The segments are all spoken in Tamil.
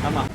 ஆமாம்.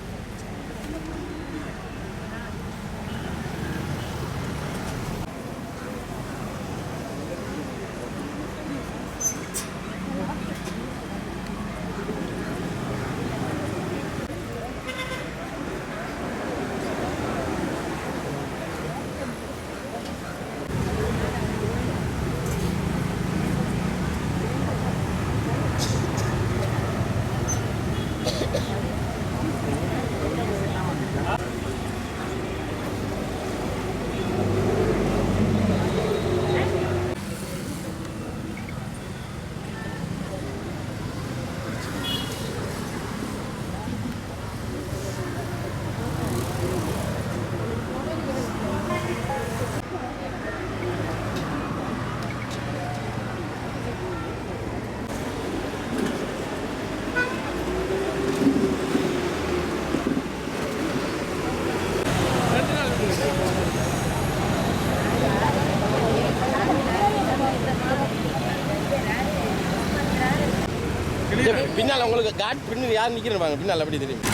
பின்னால் உங்களுக்கு காட் பின்னு யார் நிற்கிறப்பாங்க பின்னால் அப்படி தெரியும்.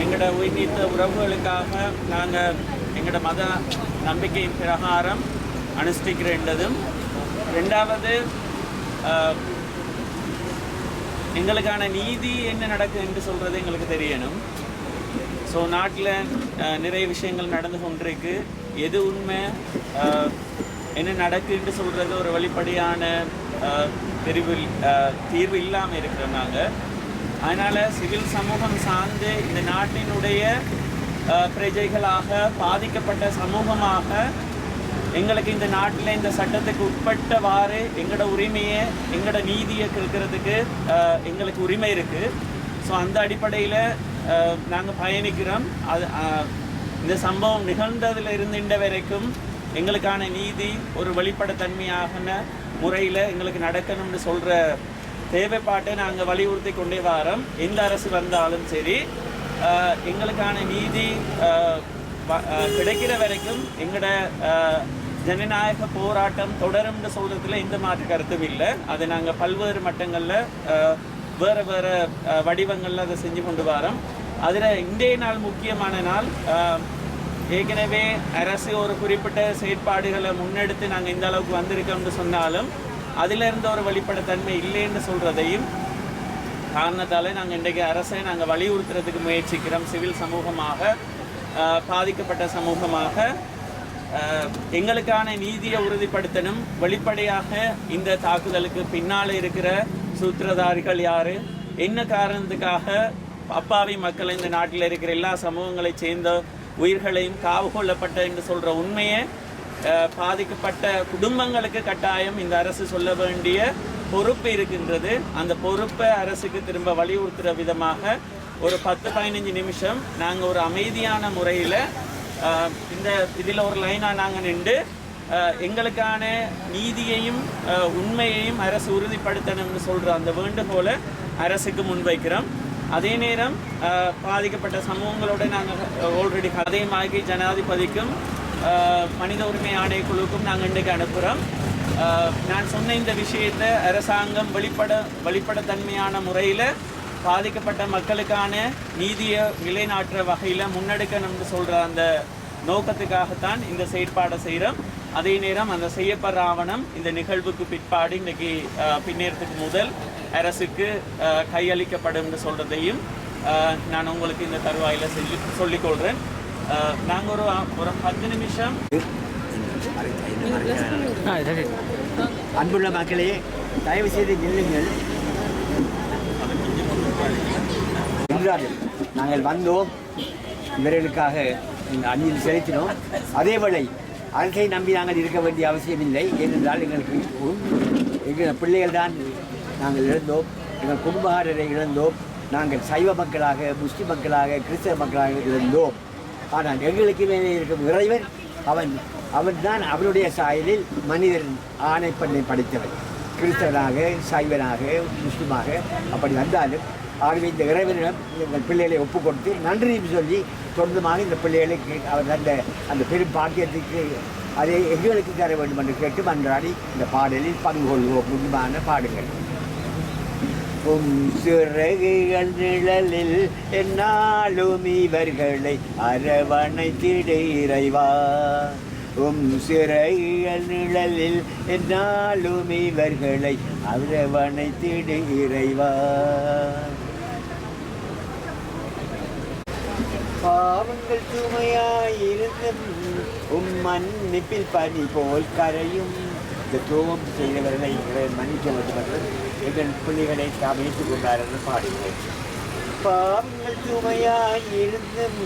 எங்களோட உயிர்நீத்த உறவுகளுக்காக நாங்கள் எங்களோட மத நம்பிக்கையின் பிரகாரம் அனுஷ்டிக்கிறதும், ரெண்டாவது எங்களுக்கான நீதி என்ன நடக்குது என்று சொல்கிறது எங்களுக்கு தெரியணும். ஸோ நாட்டில் நிறைய விஷயங்கள் நடந்து கொண்டிருக்கு. எது உண்மை, என்ன நடக்குன்னு சொல்கிறது ஒரு வெளிப்படையான தீர்வு இல்லாமல் இருக்கிறோம் நாங்கள். அதனால் சிவில் சமூகம் சார்ந்து இந்த நாட்டினுடைய பிரஜைகளாக பாதிக்கப்பட்ட சமூகமாக எங்களுக்கு இந்த நாட்டில் இந்த சட்டத்துக்கு உட்பட்டவாறு எங்களோட உரிமையை எங்களோட நீதியை கேட்கறதுக்கு எங்களுக்கு உரிமை இருக்குது. ஸோ அந்த அடிப்படையில் நாங்கள் பயணிக்கிறோம். அது இந்த சம்பவம் நிகழ்ந்ததில் இருந்து இன்ற வரைக்கும் எங்களுக்கான நீதி ஒரு வெளிப்படைத்தன்மையான முறையில் எங்களுக்கு நடக்கணும்னு சொல்கிற தேவைப்பாட்டை நாங்கள் வலியுறுத்தி கொண்டே வரோம். எந்த அரசு வந்தாலும் சரி, எங்களுக்கான நீதி கிடைக்கிற வரைக்கும் எங்களோட ஜனநாயக போராட்டம் தொடரும்னு சொல்கிறதுல எந்த மாற்று கருத்தும் இல்லை. அதை நாங்கள் பல்வேறு மட்டங்களில் வேறு வேறு வடிவங்களில் அதை செஞ்சு கொண்டு வரோம். அதில் இன்றைய நாள் முக்கியமான நாள். ஏற்கனவே அரசு ஒரு குறிப்பிட்ட செயற்பாடுகளை முன்னெடுத்து நாங்கள் இந்த அளவுக்கு வந்திருக்கோம்னு சொன்னாலும் அதிலிருந்து ஒரு வெளிப்படைத்தன்மை இல்லைன்னு சொல்கிறதையும் காரணத்தால் நாங்கள் இன்றைக்கு அரசை நாங்கள் வலியுறுத்துறதுக்கு முயற்சிக்கிறோம். சிவில் சமூகமாக, பாதிக்கப்பட்ட சமூகமாக எங்களுக்கான நீதியை உறுதிப்படுத்தணும். வெளிப்படையாக இந்த தாக்குதலுக்கு பின்னால் இருக்கிற சூத்திரதாரிகள் யார், என்ன காரணத்துக்காக அப்பாவி மக்கள் இந்த நாட்டில் இருக்கிற எல்லா சமூகங்களை சேர்ந்த உயிர்களையும் காவு கொள்ளப்பட்ட என்று சொல்கிற உண்மையை பாதிக்கப்பட்ட குடும்பங்களுக்கு கட்டாயம் இந்த அரசு சொல்ல வேண்டிய பொறுப்பு இருக்கின்றது. அந்த பொறுப்பை அரசுக்கு திரும்ப வலியுறுத்துகிற விதமாக ஒரு 10-15 நிமிஷம் நாங்கள் ஒரு அமைதியான முறையில் இதில் ஒரு லைனாக நாங்கள் நின்று எங்களுக்கான நீதியையும் உண்மையையும் அரசு உறுதிப்படுத்தணும்னு சொல்கிற அந்த வேண்டுகோளை அரசுக்கு முன்வைக்கிறோம். அதே நேரம் பாதிக்கப்பட்ட சமூகங்களோடு நாங்கள் ஆல்ரெடி கதையமாகி ஜனாதிபதிக்கும் மனித உரிமை ஆணையக்குழுவுக்கும் நாங்கள் இன்றைக்கு அனுப்புகிறோம். நான் சொன்ன இந்த விஷயத்தை அரசாங்கம் வெளிப்படைத்தன்மையான முறையில் பாதிக்கப்பட்ட மக்களுக்கான நீதியை நிலைநாட்டுற வகையில் முன்னெடுக்கணும்னு சொல்கிற அந்த நோக்கத்துக்காகத்தான் இந்த செயற்பாடை செய்கிறோம். அதே நேரம் அந்த செய்யப்படுற ஆவணம் இந்த நிகழ்வுக்கு பிற்பாடு இன்றைக்கி பின்னேறத்துக்கு முதல் அரசுக்கு கையளிக்கப்படும் சொல்கிறதையும் நான் உங்களுக்கு இந்த தருவாயில் சொல்லிக்கொள்கிறேன். நாங்கள் ஒரு 10 நிமிஷம். அன்புள்ள மக்களே, தயவு செய்து நில்லுங்கள். நன்றாக நாங்கள் வந்தோம், இவர்களுக்காக அந்நியில் செலுத்தினோம். அதேவேளை அரசை நம்பி நாங்கள் இருக்க வேண்டிய அவசியமில்லை. ஏனென்றால் எங்கள் பிள்ளைகள் தான் நாங்கள் இழந்தோம், எங்கள் குடும்பகாரரை இழந்தோம். நாங்கள் சைவ மக்களாக, முஸ்லிம் மக்களாக, கிறிஸ்தவ மக்களாக இழந்தோம். ஆனால் எங்களுக்கு மேலே இருக்கும் இறைவன் அவன் தான் அவனுடைய சாயலில் மனிதன் ஆணை பெண்ணை படைத்தவன். கிறிஸ்தவனாக, சைவனாக, முஸ்லிமாக அப்படி வந்தாலும் ஆகவே இந்த இறைவனிடம் எங்கள் பிள்ளைகளை ஒப்பு கொடுத்து நன்றியும் சொல்லி தொடர்ந்துமாக இந்த பிள்ளைகளுக்கு அவர் அந்த பெரும் பாக்கியத்துக்கு அதை எங்களுக்கு தர வேண்டும் என்று கேட்டு மன்றாடி இந்த பாடலில் பங்கு கொள்வோம். முக்கியமான பாடுங்கள். சிறகுகள் நிழலில் என்னாலும் இவர்களை அரவணைத்திடு இறைவா. சிறகுகள் நிழலில் என்னாலும் இவர்களை அரவணைத்திடு இறைவா. பாவங்கள் சுமையாயிருந்தும் மன்னிப்பில் பனி போல் கரையும். இந்த துரோகம் செய்தவர்களை மன்னிக்க வேண்டும் எங்கள் பிள்ளைகளை தாம் ஏற்றுக்கொண்டார் என்று பாடுகிறேன். பாவங்கள் சுமையாயிருந்தும்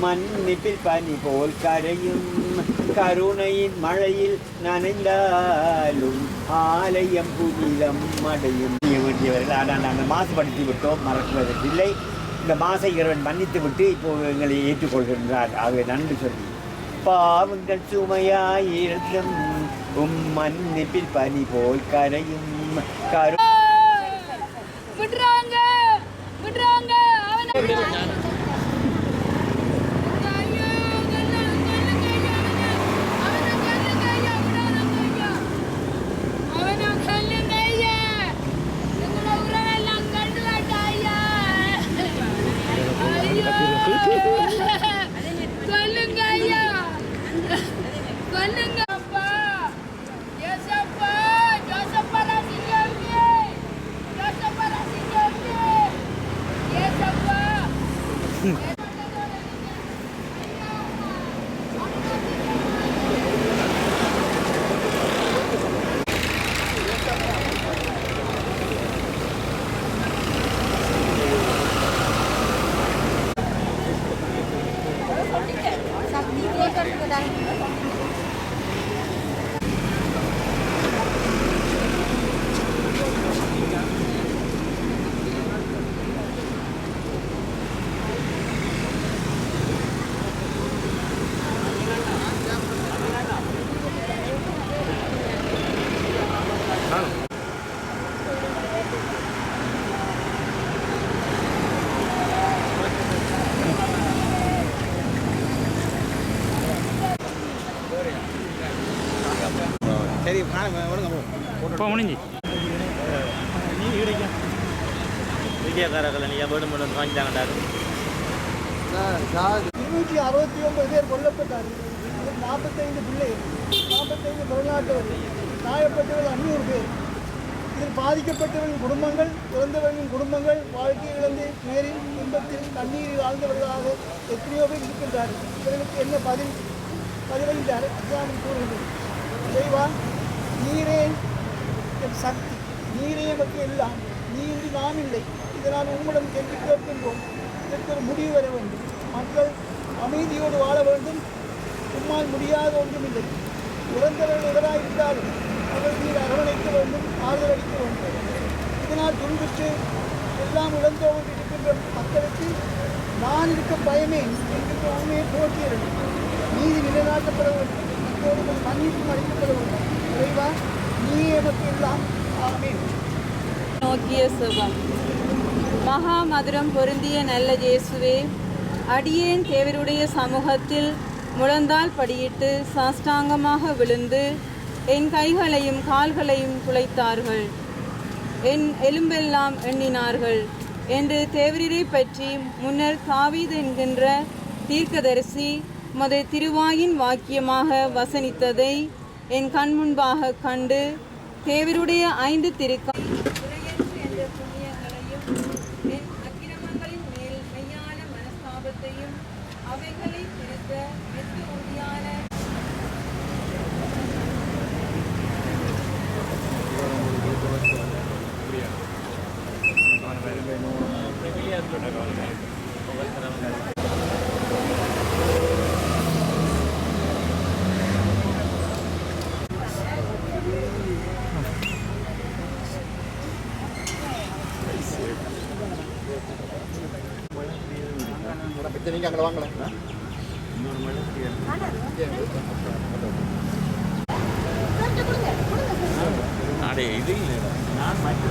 மன்னிப்பில் பனி போல் கரையும். கருணையின் மழையில் நனைந்தாலும் ஆலயம் புனிதம் அடையும். வேண்டியவர்கள் ஆனால் நாங்கள் மாசுபடுத்தி விட்டோம், மறக்குவதற்கில்லை. இந்த மாசை இறைவன் மன்னித்து விட்டு இப்போது எங்களை ஏற்றுக்கொள்கின்றார். ஆகவே நன்றி சொல்லி பாவங்கள் சுமையாயிருந்தும் மன்னிப்பில் பனி போல் கரையும். சரி இப்போ முடிஞ்சு நீ கிடைக்கும் விஜயகாரர்கள் நீங்கள் வேணும் வேணும் வாங்கிட்டாங்கட்டாரு. 269 பேர் கொல்லப்பட்டார்கள். 45 பிள்ளைகள், 45 வெளிநாட்டவர்கள், காயப்பட்டவர்கள் 500 பேர். இதில் பாதிக்கப்பட்டவர்களின் குடும்பங்கள், இறந்தவர்களின் குடும்பங்கள், வாழ்க்கை இழந்து நேரில் துன்பத்தில் கண்ணீரில் ஆழ்ந்தவர்களாக எத்தனையோ பேர் இருக்கின்றார்கள். இவர்களுக்கு என்ன பதிலளித்தார் இஸ்லாமில் கூறுகின்றது. இறைவா, நீரே என் சக்தி, நீரே எமக்கு எல்லாம், நீ இன்றி நாம் இல்லை. இதனால் உம்மிடம் சென்று கேட்கின்றோம், இதற்கு ஒரு முடிவு வர வேண்டும். மக்கள் அமைதியோடு வாழ வேண்டும். உம்மால் முடியாத ஒன்றுமில்லை. இறந்தவர்கள் எவராயிருந்தாலும் அவர்கள் நீர் அரவணைக்க வேண்டும், ஆறுதல் அளிக்க வேண்டும். இதனால் துன்புற்று எல்லாம் இழந்தோடு இருக்கின்ற மக்களுக்கு நான் இருக்க பயமே என்கின்ற உண்மையை போற்றியது. நீதி நிலைநாட்டப்பட வேண்டும். இப்போது மன்னிப்பு அளிக்கப்பட வேண்டும். இறைவா, நீ எமக்கு எல்லாம். ஆமென். நோக்கிய சுகம். மகா மதுரம் பொருந்திய நல்ல இயேசுவே, அடியேன் தேவருடைய சமூகத்தில் முழந்தால் படியிட்டு சாஷ்டாங்கமாக விழுந்து என் கைகளையும் கால்களையும் குலைத்தார்கள், என் எலும்பெல்லாம் எண்ணினார்கள் என்று தேவரீரை பற்றி முன்னர் தாவீது என்கின்ற தீர்க்கதரிசி மது திருவாயின் வாக்கியமாக வசனித்ததை என் கண் முன்பாக கண்டு தேவருடைய 5 என்ற புண்ணியங்களையும் என் அக்கிரமங்களின் மேல் மெய்யான மனஸ்தாபத்தையும் அவைகளை திருத்த வெற்றி உறுதியான நீங்கள் அங்கே வாங்கலாம் அடே இது இல்லை நான் மற்ற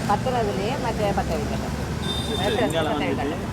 பத்துறதுலேயே மற்ற பற்ற வைக்கணும் இங்கால வந்துட்டு